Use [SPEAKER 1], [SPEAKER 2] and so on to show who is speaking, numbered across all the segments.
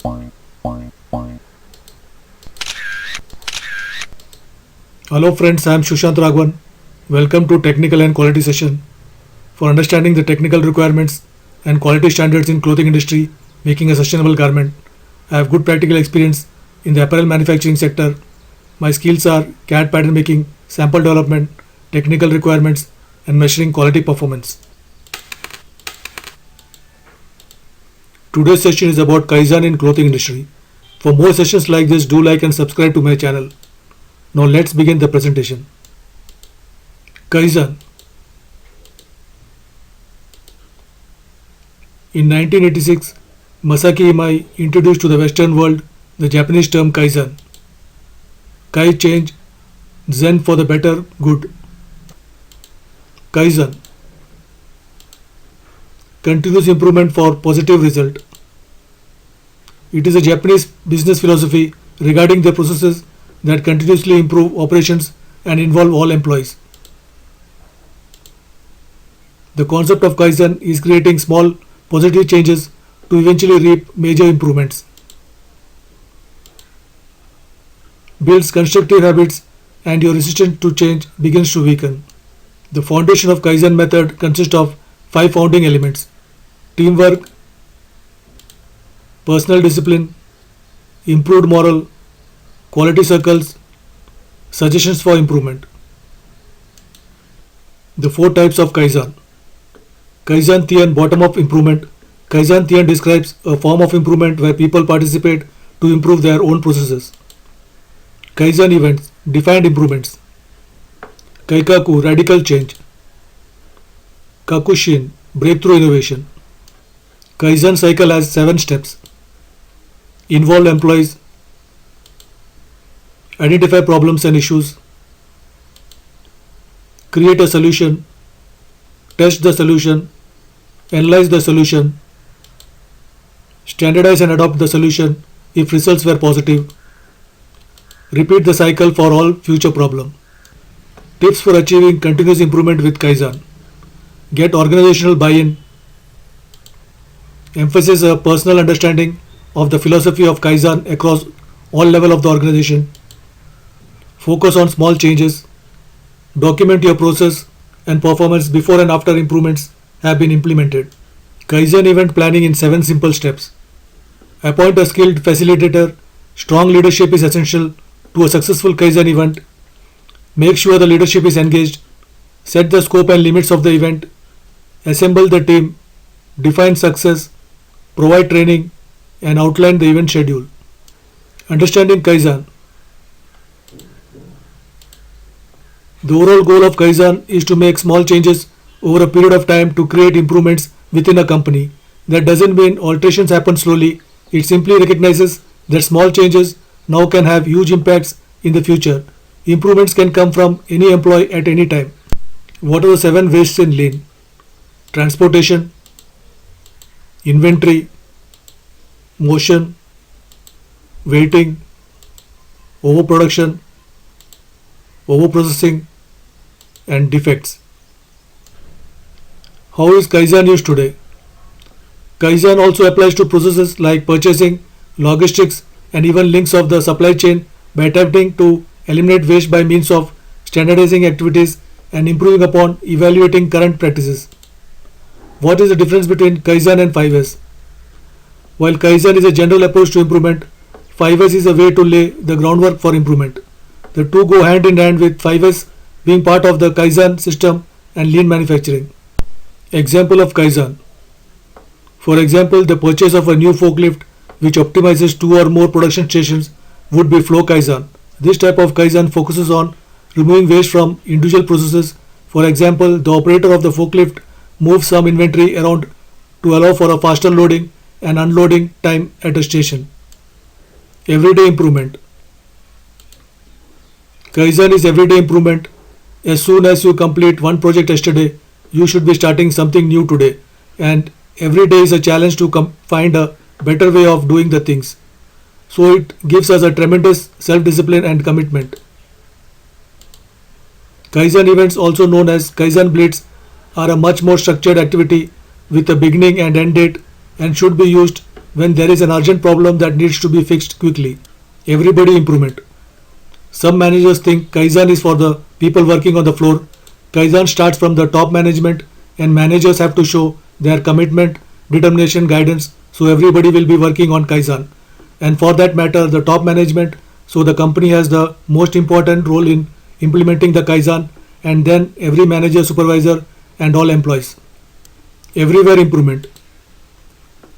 [SPEAKER 1] Hello friends, I am Shushant Raghavan. Welcome to Technical and Quality Session. For understanding the technical requirements and quality standards in clothing industry, making a sustainable garment, I have good practical experience in the apparel manufacturing sector. My skills are CAD pattern making, sample development, technical requirements, and measuring quality performance. Today's session is about Kaizen in clothing industry. For more sessions like this, do like and subscribe to my channel. Now let's begin the presentation. Kaizen. In 1986, Masaki Imai introduced to the Western world the Japanese term Kaizen. Kai change, Zen for the better good. Kaizen. Continuous improvement for positive result. It is a Japanese business philosophy regarding the processes that continuously improve operations and involve all employees. The concept of Kaizen is creating small positive changes to eventually reap major improvements. Builds constructive habits and your resistance to change begins to weaken. The foundation of Kaizen method consists of 5 founding elements: teamwork, personal discipline, improved moral, quality circles, suggestions for improvement. The 4 types of Kaizen. Kaizen Theon bottom-up improvement. Kaizen Theon describes a form of improvement where people participate to improve their own processes. Kaizen events, defined improvements. Kaikaku, radical change. Kakushin, breakthrough innovation. Kaizen cycle has 7 steps. Involve employees. Identify problems and issues. Create a solution. Test the solution. Analyze the solution. Standardize and adopt the solution if results were positive. Repeat the cycle for all future problems. Tips for achieving continuous improvement with Kaizen. Get organizational buy-in. Emphasize a personal understanding of the philosophy of Kaizen across all levels of the organization. Focus on small changes. Document your process and performance before and after improvements have been implemented. Kaizen event planning in 7 simple steps. Appoint a skilled facilitator. Strong leadership is essential to a successful Kaizen event. Make sure the leadership is engaged. Set the scope and limits of the event. Assemble the team. Define success. Provide training and outline the event schedule. Understanding Kaizen. The overall goal of Kaizen is to make small changes over a period of time to create improvements within a company. That doesn't mean alterations happen slowly. It simply recognizes that small changes now can have huge impacts in the future. Improvements can come from any employee at any time. What are the 7 wastes in lean? Transportation, inventory, motion, waiting, overproduction, overprocessing, and defects. How is Kaizen used today? Kaizen also applies to processes like purchasing, logistics, and even links of the supply chain by attempting to eliminate waste by means of standardizing activities and improving upon evaluating current practices. What is the difference between Kaizen and 5S? While Kaizen is a general approach to improvement, 5S is a way to lay the groundwork for improvement. The two go hand in hand, with 5S being part of the Kaizen system and lean manufacturing. Example of Kaizen. For example, the purchase of a new forklift which optimizes 2 or more production stations would be flow Kaizen. This type of Kaizen focuses on removing waste from individual processes. For example, the operator of the forklift moves some inventory around to allow for a faster loading and unloading time at a station. Everyday improvement. Kaizen is everyday improvement. As soon as you complete one project yesterday, you should be starting something new today. And every day is a challenge to find a better way of doing the things. So it gives us a tremendous self-discipline and commitment. Kaizen events, also known as Kaizen Blitz, are a much more structured activity with a beginning and end date and should be used when there is an urgent problem that needs to be fixed quickly. Everybody improvement. Some managers think Kaizen is for the people working on the floor. Kaizen starts from the top management, and managers have to show their commitment, determination, guidance, so everybody will be working on Kaizen. And for that matter, the top management, so the company has the most important role in implementing the Kaizen, and then every manager, supervisor, and all employees. Everywhere improvement.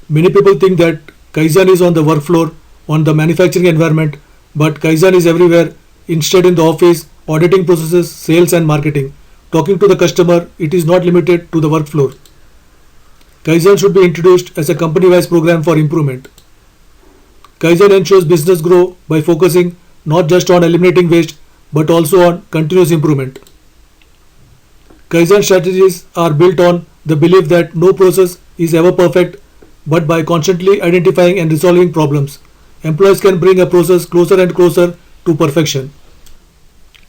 [SPEAKER 1] Many people think that Kaizen is on the work floor, on the manufacturing environment, but Kaizen is everywhere, instead in the office, auditing processes, sales and marketing. Talking to the customer, it is not limited to the work floor. Kaizen should be introduced as a company-wise program for improvement. Kaizen ensures business grow by focusing not just on eliminating waste, but also on continuous improvement. Kaizen strategies are built on the belief that no process is ever perfect, but by constantly identifying and resolving problems, employees can bring a process closer and closer to perfection.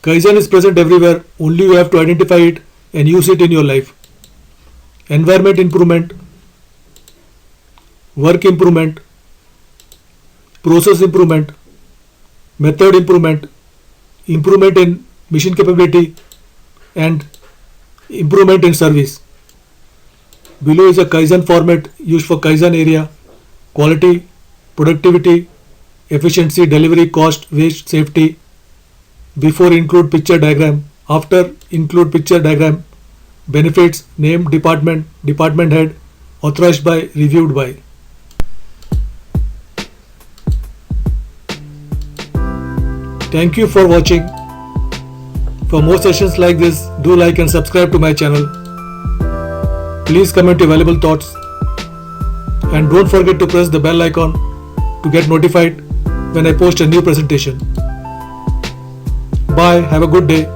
[SPEAKER 1] Kaizen is present everywhere, only you have to identify it and use it in your life. Environment improvement, work improvement, process improvement, method improvement, improvement in mission capability, and improvement in service. Below is a Kaizen format used for Kaizen area: quality, productivity, efficiency, delivery, cost, waste, safety. Before include picture diagram, after include picture diagram, benefits, name, department, department head, authorized by, reviewed by. Thank you for watching. For more sessions like this, do like and subscribe to my channel. Please comment your valuable thoughts and don't forget to press the bell icon to get notified when I post a new presentation. Bye, have a good day.